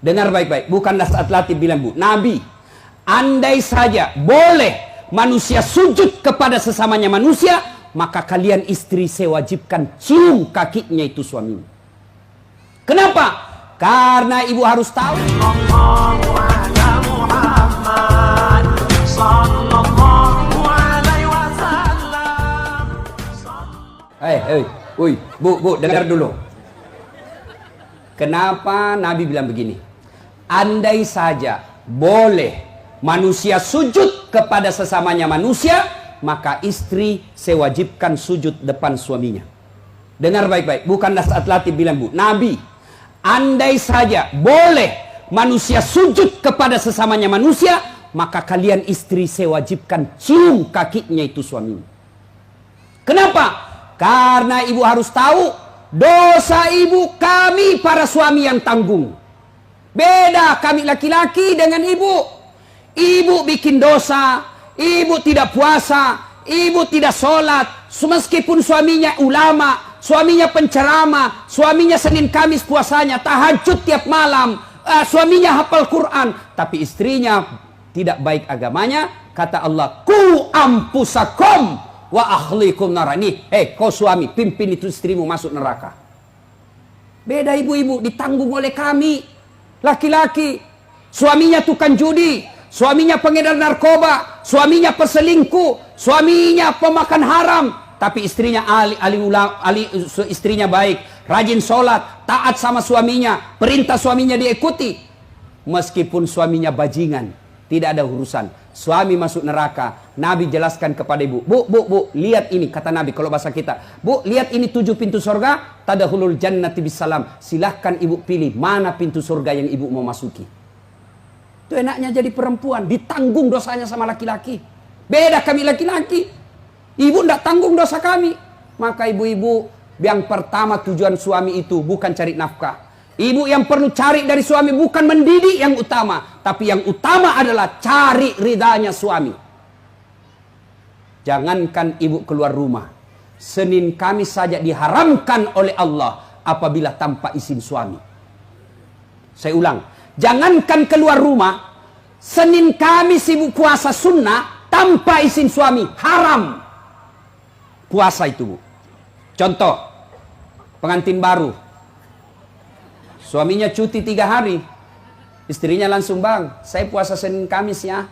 Dengar baik-baik, bukan Nas'at Latif bilang, Bu. Nabi, andai saja boleh manusia sujud kepada sesamanya manusia, maka kalian istri saya wajibkan cium kakinya itu suaminya. Kenapa? Karena ibu harus tahu. Bu, dengar dulu. Kenapa Nabi bilang begini? Andai saja boleh manusia sujud kepada sesamanya manusia, maka istri saya wajibkan sujud depan suaminya. Dengar baik-baik, bukan Nas'at Latif bilang, Bu. Nabi, andai saja boleh manusia sujud kepada sesamanya manusia, maka kalian istri saya wajibkan cium kakinya itu suaminya. Kenapa? Karena ibu harus tahu, dosa ibu kami para suami yang tanggung. Beda kami laki-laki dengan ibu. Ibu bikin dosa, ibu tidak puasa, ibu tidak sholat, meskipun suaminya ulama, suaminya penceramah, suaminya Senin Kamis puasanya, tahajud tiap malam, suaminya hafal Quran, tapi istrinya tidak baik agamanya. Kata Allah, ku ampusakum wa ahlikum narani. Kau suami, pimpin itu istrimu masuk neraka. Beda ibu-ibu, ditanggung oleh kami laki-laki. Suaminya tukang judi, suaminya pengedar narkoba, suaminya peselingkuh, suaminya pemakan haram, tapi istrinya istrinya baik, rajin sholat, taat sama suaminya, perintah suaminya diikuti. Meskipun suaminya bajingan, tidak ada urusan. Suami masuk neraka. Nabi jelaskan kepada ibu, Bu, lihat ini, kata Nabi kalau bahasa kita, Bu, lihat ini 7 pintu surga, tadkhulul jannati bisalam. Silahkan ibu pilih mana pintu surga yang ibu mau masuki. Itu enaknya jadi perempuan, ditanggung dosanya sama laki-laki. Beda kami laki-laki, ibu tidak tanggung dosa kami. Maka ibu-ibu, yang pertama tujuan suami itu bukan cari nafkah. Ibu yang perlu cari dari suami bukan mendidik yang utama, tapi yang utama adalah cari ridhanya suami. Jangankan ibu keluar rumah, Senin Kamis saja diharamkan oleh Allah apabila tanpa izin suami. Saya ulang, jangankan keluar rumah, Senin Kamis ibu puasa sunnah tanpa izin suami, haram puasa itu, Bu. Contoh, pengantin baru, suaminya cuti 3 hari, istrinya langsung, Bang, saya puasa Senin Kamis ya.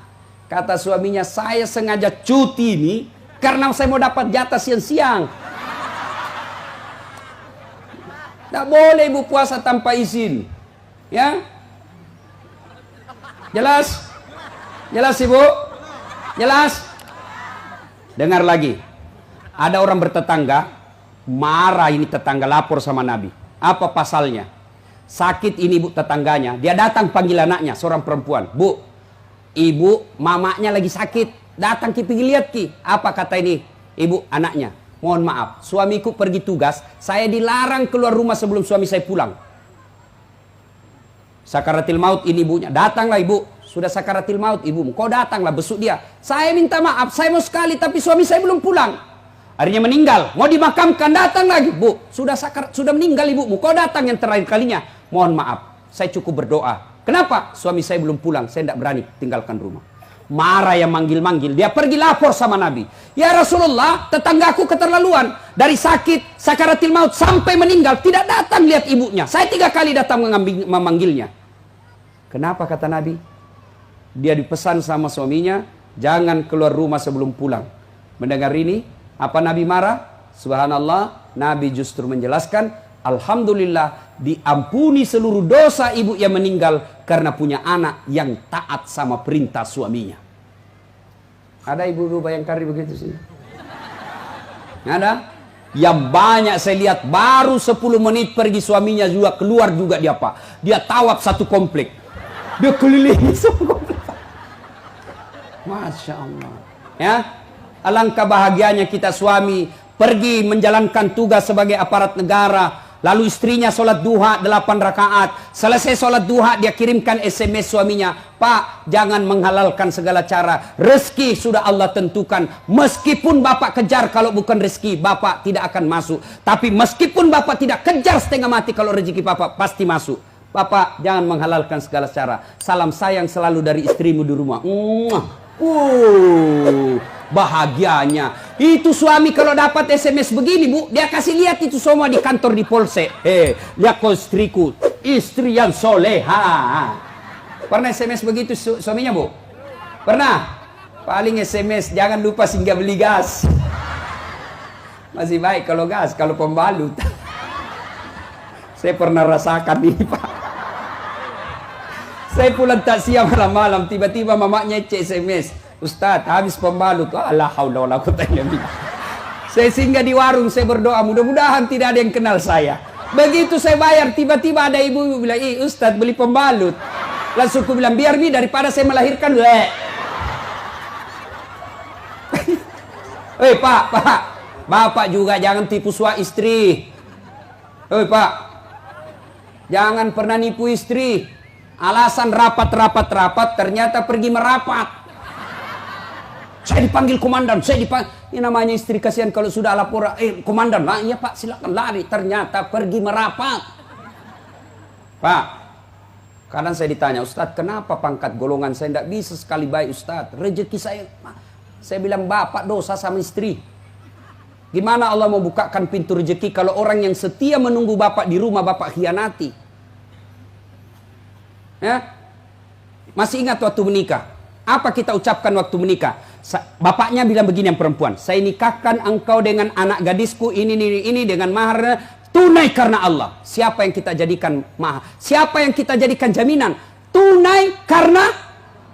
Kata suaminya, saya sengaja cuti ini karena saya mau dapat jatah siang-siang. Tidak boleh ibu puasa tanpa izin, ya. Jelas? Jelas ibu? Jelas? Dengar lagi. Ada orang bertetangga, marah ini tetangga, lapor sama Nabi. Apa pasalnya? Sakit ini bu tetangganya, dia datang panggil anaknya, seorang perempuan. Bu, ibu mamanya lagi sakit, datang ki pergi lihat ki. Apa kata ini ibu anaknya? Mohon maaf, suamiku pergi tugas, saya dilarang keluar rumah sebelum suami saya pulang. Sakaratil maut ini ibunya, datanglah ibu, sudah sakaratil maut ibumu, kau datanglah besuk dia. Saya minta maaf, saya mau sekali tapi suami saya belum pulang. Akhirnya meninggal, mau dimakamkan, datang lagi. Bu, sudah meninggal ibumu, kau datang yang terakhir kalinya. Mohon maaf, saya cukup berdoa. Kenapa? Suami saya belum pulang, saya tidak berani tinggalkan rumah. Marah yang manggil-manggil, dia pergi lapor sama Nabi. Ya Rasulullah, tetanggaku keterlaluan. Dari sakit, sakaratil maut sampai meninggal, tidak datang lihat ibunya. Saya 3 kali datang memanggilnya. Kenapa kata Nabi? Dia dipesan sama suaminya, jangan keluar rumah sebelum pulang. Mendengar ini, apa Nabi marah? Subhanallah, Nabi justru menjelaskan, alhamdulillah diampuni seluruh dosa ibu yang meninggal karena punya anak yang taat sama perintah suaminya. Ada ibu-ibu Bayangkari begitu sih? Ada? Yang banyak saya lihat baru 10 menit pergi suaminya juga keluar juga dia Pak. Dia tawaf satu komplek. Dia kelilingi satu komplek. Masya Allah. Ya, alangkah bahagianya kita suami pergi menjalankan tugas sebagai aparat negara. Lalu istrinya sholat duha 8 rakaat. Selesai sholat duha dia kirimkan SMS suaminya. Pak, jangan menghalalkan segala cara. Rezeki sudah Allah tentukan. Meskipun bapak kejar kalau bukan rezeki, bapak tidak akan masuk. Tapi meskipun bapak tidak kejar setengah mati, kalau rezeki bapak pasti masuk. Bapak, jangan menghalalkan segala cara. Salam sayang selalu dari istrimu di rumah. Bahagianya. Itu suami kalau dapat SMS begini, Bu, dia kasih lihat itu semua di kantor di Polsek. Lihat kau istriku, istri yang soleha. Pernah SMS begitu suaminya, Bu? Pernah? Paling SMS, jangan lupa singgah beli gas. Masih baik kalau gas, kalau pembalut. Saya pernah rasakan ini, Pak. Saya pulang takziah malam-malam, tiba-tiba mamanya cek SMS. Ustadz, habis pembalut. La haula wala quwwata illa billah. Saya singgah di warung, saya berdoa, mudah-mudahan tidak ada yang kenal saya. Begitu saya bayar, tiba-tiba ada ibu bilang, Ustadz beli pembalut. Langsung aku bilang, biar mi daripada saya melahirkan. Pak, Bapak juga jangan tipu suami istri. Pak, jangan pernah nipu istri. Alasan rapat, ternyata pergi merapat. Saya dipanggil komandan, ini namanya istri kasihan kalau sudah lapor, komandan, iya Pak silakan lari, ternyata pergi merapat. Pak, kadang saya ditanya, Ustadz kenapa pangkat golongan saya tidak bisa sekali baik Ustadz, rezeki saya bilang Bapak dosa sama istri. Gimana Allah mau bukakan pintu rezeki kalau orang yang setia menunggu Bapak di rumah Bapak khianati? Ya? Masih ingat waktu menikah? Apa kita ucapkan waktu menikah? Bapaknya bilang begini yang perempuan, saya nikahkan engkau dengan anak gadisku ini dengan mahar tunai karena Allah. Siapa yang kita jadikan mahar? Siapa yang kita jadikan jaminan? Tunai karena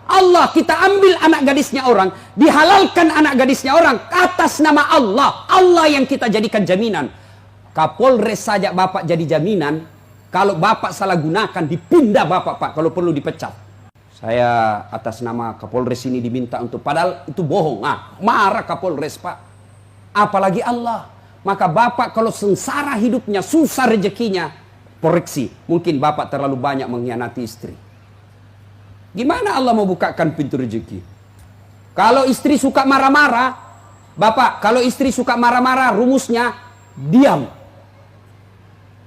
Allah. Kita ambil anak gadisnya orang, dihalalkan anak gadisnya orang atas nama Allah. Allah yang kita jadikan jaminan. Kapolres saja Bapak jadi jaminan. Kalau Bapak salah gunakan, dipindah Bapak, Pak. Kalau perlu dipecat. Saya atas nama Kapolres ini diminta untuk, padahal itu bohong. Marah Kapolres, Pak. Apalagi Allah. Maka Bapak kalau sengsara hidupnya, susah rezekinya, koreksi. Mungkin Bapak terlalu banyak mengkhianati istri. Gimana Allah mau bukakan pintu rezeki? Kalau istri suka marah-marah, Bapak, kalau istri suka marah-marah, rumusnya diam.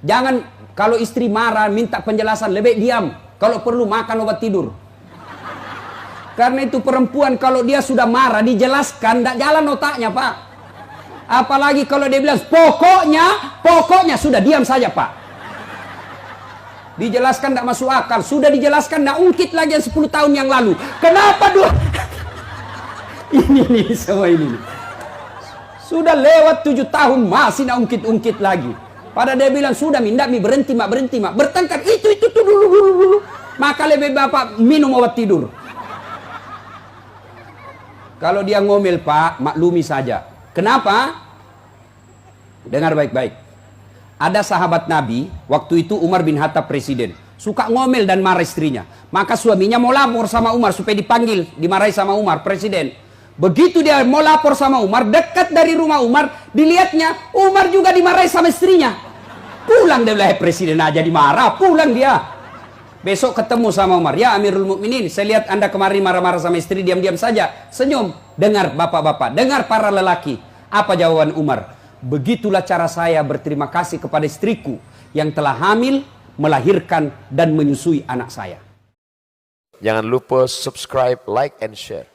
Jangan, kalau istri marah, minta penjelasan, lebih diam. Kalau perlu makan obat tidur. Karena itu perempuan kalau dia sudah marah, dijelaskan, tidak jalan otaknya, Pak. Apalagi kalau dia bilang, pokoknya, sudah diam saja, Pak. Dijelaskan tidak masuk akal. Sudah dijelaskan, tidak ungkit lagi yang 10 tahun yang lalu. Kenapa dua? ini semua ini. Sudah lewat 7 tahun, masih tidak ungkit-ungkit lagi. Pada dia bilang, sudah mindak mi berhenti mak. Bertengkar, itu dulu. Maka lebih Bapak minum obat tidur. Kalau dia ngomel, Pak, maklumi saja. Kenapa? Dengar baik-baik. Ada sahabat Nabi, waktu itu Umar bin Khattab presiden. Suka ngomel dan marah istrinya. Maka suaminya mau lapor sama Umar supaya dipanggil, dimarahi sama Umar, presiden. Begitu dia mau lapor sama Umar, dekat dari rumah Umar, dilihatnya Umar juga dimarahi sama istrinya. Pulang dia bilang, presiden aja dimarah, pulang dia. Besok ketemu sama Umar, ya Amirul Mukminin, saya lihat Anda kemarin marah-marah sama istri, diam-diam saja, senyum. Dengar bapak-bapak, dengar para lelaki. Apa jawaban Umar? Begitulah cara saya berterima kasih kepada istriku yang telah hamil, melahirkan dan menyusui anak saya. Jangan lupa subscribe, like, and share.